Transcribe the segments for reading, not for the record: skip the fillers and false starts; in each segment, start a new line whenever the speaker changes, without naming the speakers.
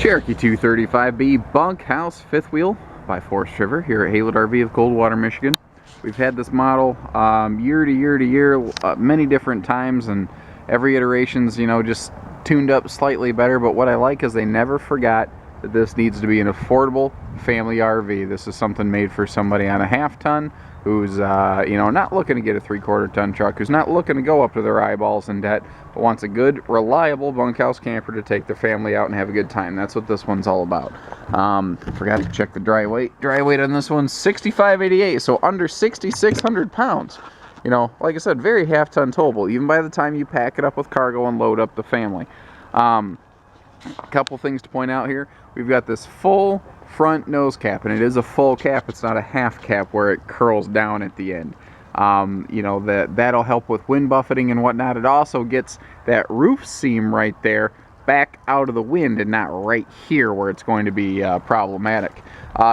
Cherokee 235B Bunkhouse fifth wheel by Forest River here at Haylett RV of Coldwater, Michigan. We've had this model year to year many different times, and every iteration's just tuned up slightly better. But what I like is they never forgot that this needs to be an affordable family RV. This is something made for somebody on a half-ton who's not looking to get a 3/4 ton truck, who's not looking to go up to their eyeballs in debt, but wants a good, reliable bunkhouse camper to take their family out and have a good time. That's what this one's all about. Forgot to check the dry weight. Dry weight on this one's 6588, so under 6,600 pounds. Like I said, very half-ton towable, even by the time you pack it up with cargo and load up the family. A couple things to point out here. We've got this full front nose cap, and it is a full cap. It's not a half cap where it curls down at the end. That'll help with wind buffeting and whatnot. It also gets that roof seam right there back out of the wind and not right here where it's going to be problematic.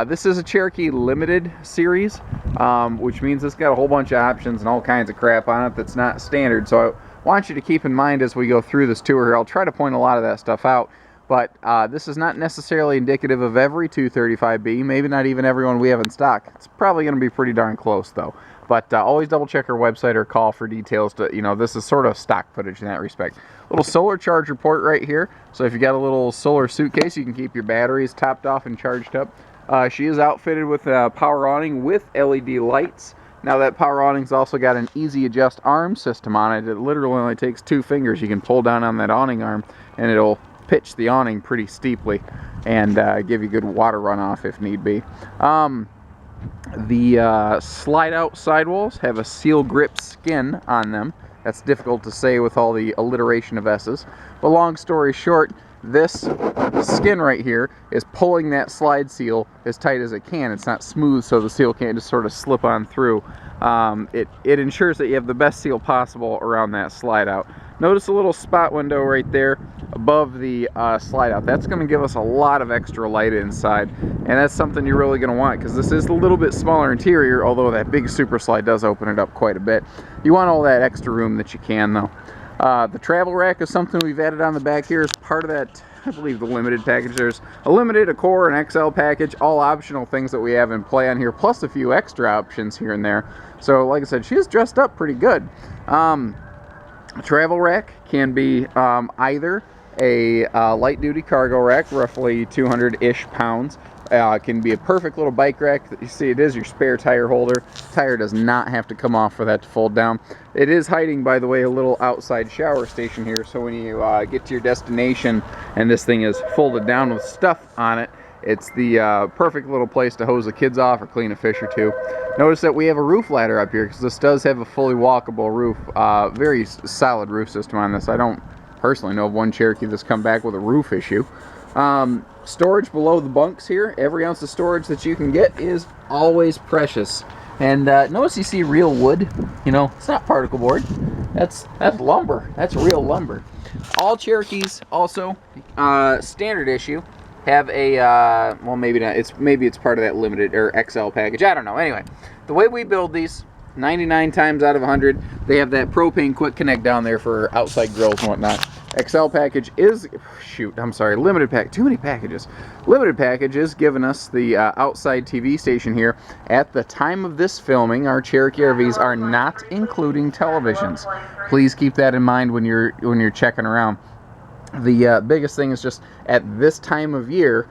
This is a Cherokee Limited series, which means it's got a whole bunch of options and all kinds of crap on it that's not standard. So I want you to keep in mind as we go through this tour here. I'll try to point a lot of that stuff out, but this is not necessarily indicative of every 235B, maybe not even everyone we have in stock. It's probably going to be pretty darn close though. But always double check our website or call for details. This is sort of stock footage in that respect. Little solar charger port right here. So if you got a little solar suitcase, you can keep your batteries topped off and charged up. She is outfitted with a power awning with LED lights. Now that power awning's also got an easy adjust arm system on it. It literally only takes 2 fingers. You can pull down on that awning arm and it'll pitch the awning pretty steeply and give you good water runoff if need be. The slide out sidewalls have a seal grip skin on them. That's difficult to say with all the alliteration of S's. But long story short, this skin right here is pulling that slide seal as tight as it can. It's not smooth, so the seal can't just sort of slip on through. It ensures that you have the best seal possible around that slide out. Notice a little spot window right there above the slide out. That's going to give us a lot of extra light inside, and that's something you're really going to want because this is a little bit smaller interior, although that big super slide does open it up quite a bit. You want all that extra room that you can though. The travel rack is something we've added on the back here as part of that, I believe, the limited package. There's a limited, a core, an XL package, all optional things that we have in play on here, plus a few extra options here and there. So like I said, she's dressed up pretty good. A travel rack can be either a light-duty cargo rack, roughly 200-ish pounds. Can be a perfect little bike rack. You see, it is your spare tire holder. Tire does not have to come off for that to fold down. It is hiding, by the way, a little outside shower station here, so when you get to your destination and this thing is folded down with stuff on it, it's the perfect little place to hose the kids off or clean a fish or two. Notice that we have a roof ladder up here because this does have a fully walkable roof. Very solid roof system on this. I don't personally know of one Cherokee that's come back with a roof issue. Storage below the bunks here. Every ounce of storage that you can get is always precious. And notice you see real wood. It's not particle board. That's lumber. That's real lumber. All Cherokees also standard issue have a well, maybe not. Maybe it's part of that limited or XL package. I don't know. Anyway, the way we build these, 99 times out of 100, they have that propane quick connect down there for outside grills and whatnot. XL package is, limited pack, too many packages. Limited package is giving us the outside TV station here. At the time of this filming, our Cherokee RVs are not including televisions. Please keep that in mind when you're checking around. The biggest thing is just at this time of year,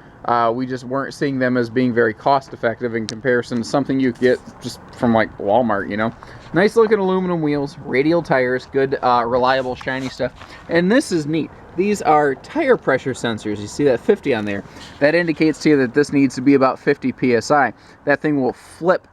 we just weren't seeing them as being very cost effective in comparison to something you get just from like Walmart, Nice looking aluminum wheels, radial tires, good reliable shiny stuff. And this is neat. These are tire pressure sensors. You see that 50 on there. That indicates to you that this needs to be about 50 PSI. That thing will flip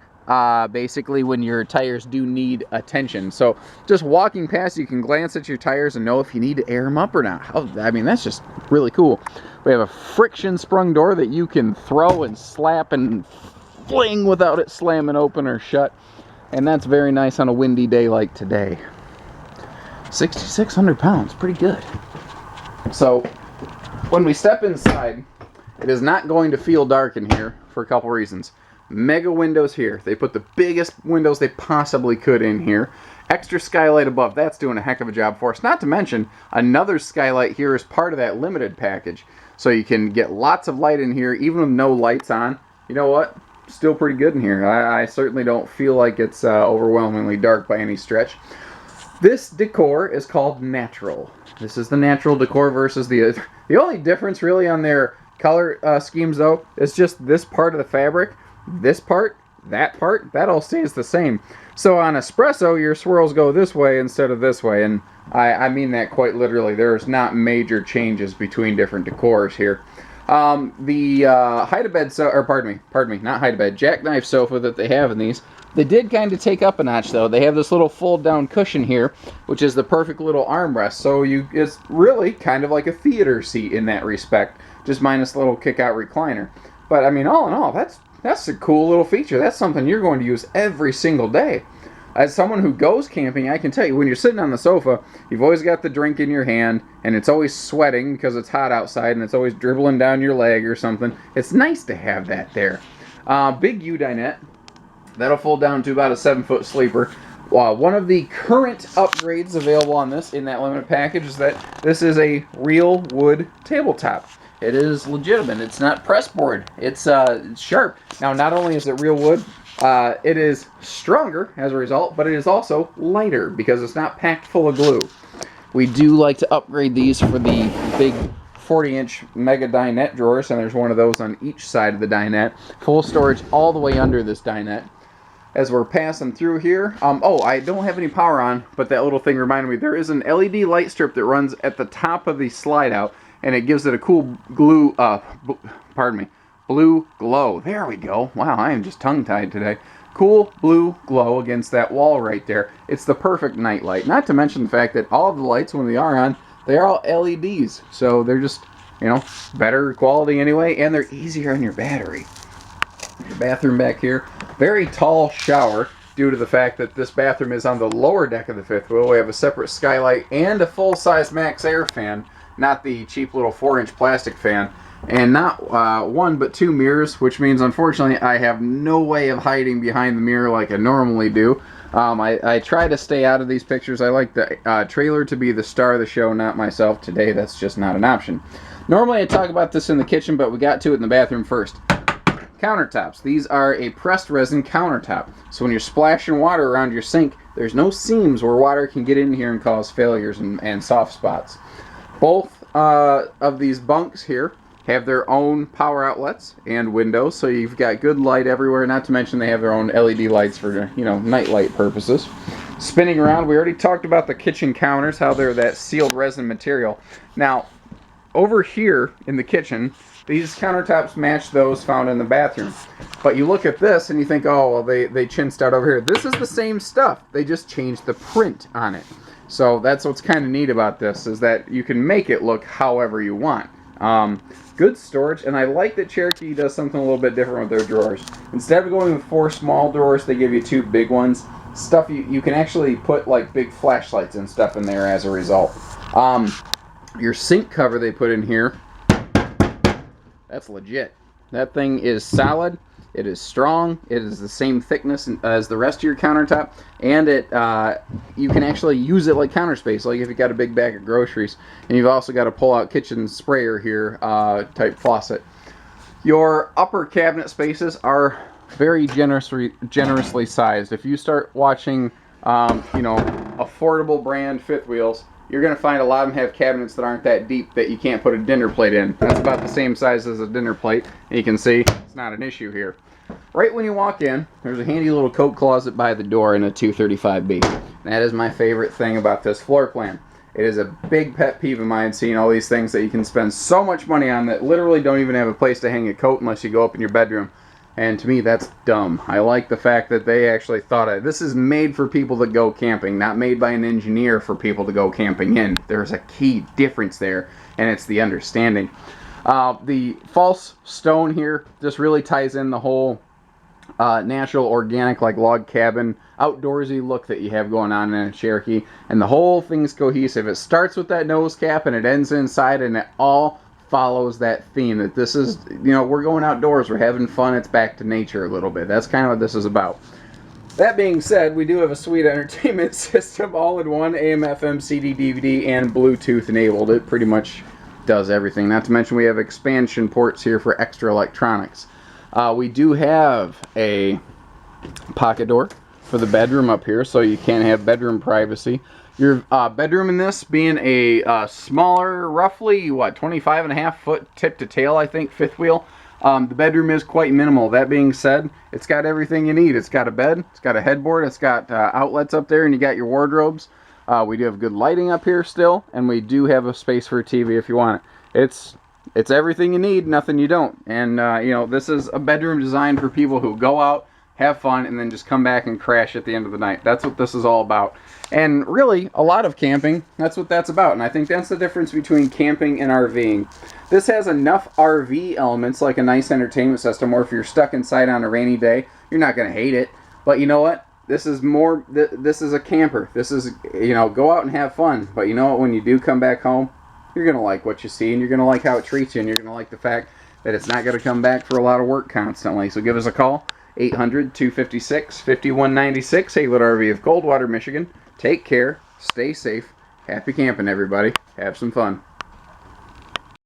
basically when your tires do need attention. So just walking past, you can glance at your tires and know if you need to air them up or not. I mean, that's just really cool. We have a friction sprung door that you can throw and slap and fling without it slamming open or shut. And that's very nice on a windy day like today. 6,600 pounds, pretty good. So when we step inside, it is not going to feel dark in here for a couple reasons. Mega windows here. They put the biggest windows they possibly could in here. Extra skylight above. That's doing a heck of a job for us. Not to mention, another skylight here is part of that limited package. so you can get lots of light in here even with no lights on. You know what? Still pretty good in here. I certainly don't feel like it's overwhelmingly dark by any stretch. This decor is called natural. This is the natural decor versus the only difference really on their color schemes though is just this part of the fabric, this part, that all stays the same. So on espresso, your swirls go this way instead of this way, and I mean that quite literally. There's not major changes between different decors here. The hide-a-bed, or pardon me, not hide-a-bed, jackknife sofa that they have in these, they did kind of take up a notch though. They have this little fold-down cushion here, which is the perfect little armrest. So it's really kind of like a theater seat in that respect, just minus the little kick-out recliner. But I mean, all in all, that's a cool little feature. That's something you're going to use every single day. As someone who goes camping, I can tell you, when you're sitting on the sofa, you've always got the drink in your hand, and it's always sweating because it's hot outside, and it's always dribbling down your leg or something. It's nice to have that there. Big U dinette. That'll fold down to about a 7-foot sleeper. One of the current upgrades available on this in that limited package is that this is a real wood tabletop. It is legitimate. It's not pressboard. It's sharp. Now, not only is it real wood, it is stronger as a result, but it is also lighter because it's not packed full of glue. We do like to upgrade these for the big 40-inch mega dinette drawers, and there's one of those on each side of the dinette. Full storage all the way under this dinette. As we're passing through here, I don't have any power on, but that little thing reminded me, there is an LED light strip that runs at the top of the slide out, and it gives it a cool blue glow. There we go. Wow, I am just tongue-tied today. Cool blue glow against that wall right there. It's the perfect night light. Not to mention the fact that all of the lights, when they are on, they are all LEDs. So they're just, better quality anyway, and they're easier on your battery. Your bathroom back here. Very tall shower due to the fact that this bathroom is on the lower deck of the fifth wheel. We have a separate skylight and a full-size max air fan, not the cheap little 4-inch plastic fan. And not one but 2 mirrors, which means unfortunately I have no way of hiding behind the mirror like I normally do. I try to stay out of these pictures. I like the trailer to be the star of the show, not myself. Today that's just not an option. Normally I talk about this in the kitchen, but we got to it in the bathroom first. Countertops. These are a pressed resin countertop. So when you're splashing water around your sink, there's no seams where water can get in here and cause failures and soft spots. Both of these bunks here have their own power outlets and windows, so you've got good light everywhere, not to mention they have their own LED lights for, night light purposes. Spinning around, we already talked about the kitchen counters, how they're that sealed resin material. Now, over here in the kitchen, these countertops match those found in the bathroom. But you look at this and you think, oh, well, they chinsed out over here. This is the same stuff. They just changed the print on it. So that's what's kind of neat about this, is that you can make it look however you want. Good storage, and I like that Cherokee does something a little bit different with their drawers. Instead of going with 4 small drawers, they give you 2 big ones. Stuff you can actually put like big flashlights and stuff in there as a result. Your sink cover they put in here, that's legit. That thing is solid. It is strong. It is the same thickness as the rest of your countertop, and you can actually use it like counter space, like if you got a big bag of groceries. And you've also got a pull-out kitchen sprayer here type faucet. Your upper cabinet spaces are very generously sized. If you start watching, affordable brand fifth wheels, you're going to find a lot of them have cabinets that aren't that deep that you can't put a dinner plate in. That's about the same size as a dinner plate. And you can see it's not an issue here. Right when you walk in, there's a handy little coat closet by the door in a 235B. That is my favorite thing about this floor plan. It is a big pet peeve of mine, seeing all these things that you can spend so much money on that literally don't even have a place to hang a coat unless you go up in your bedroom. And to me, that's dumb. I like the fact that they actually thought of it. This is made for people that go camping, not made by an engineer for people to go camping in. There's a key difference there, and it's the understanding. The false stone here just really ties in the whole natural, organic, like log cabin, outdoorsy look that you have going on in a Cherokee. And the whole thing's cohesive. It starts with that nose cap, and it ends inside, and it all follows that theme that this is, we're going outdoors, we're having fun, it's back to nature a little bit. That's kind of what this is about. That being said, we do have a sweet entertainment system, all in one, AM, FM, CD, DVD, and Bluetooth enabled. It pretty much does everything. Not to mention we have expansion ports here for extra electronics. We do have a pocket door for the bedroom up here, so you can have bedroom privacy. Your bedroom in this being a smaller, roughly, what, 25.5 foot tip to tail, I think, fifth wheel. The bedroom is quite minimal. That being said, it's got everything you need. It's got a bed, it's got a headboard, it's got outlets up there, and you got your wardrobes. We do have good lighting up here still, and we do have a space for a TV if you want it. It's everything you need, nothing you don't. And you know, this is a bedroom designed for people who go out, have fun, and then just come back and crash at the end of the night. That's what this is all about. And really, a lot of camping, that's what that's about. And I think that's the difference between camping and RVing. This has enough RV elements, like a nice entertainment system, or if you're stuck inside on a rainy day, you're not going to hate it. But you know what? This is more, this is a camper. This is, you know, go out and have fun. But you know what? When you do come back home, you're going to like what you see, and you're going to like how it treats you, and you're going to like the fact that it's not going to come back for a lot of work constantly. So give us a call. 800-256-5196, Haylett RV of Coldwater, Michigan. Take care, stay safe, happy camping, everybody. Have some fun.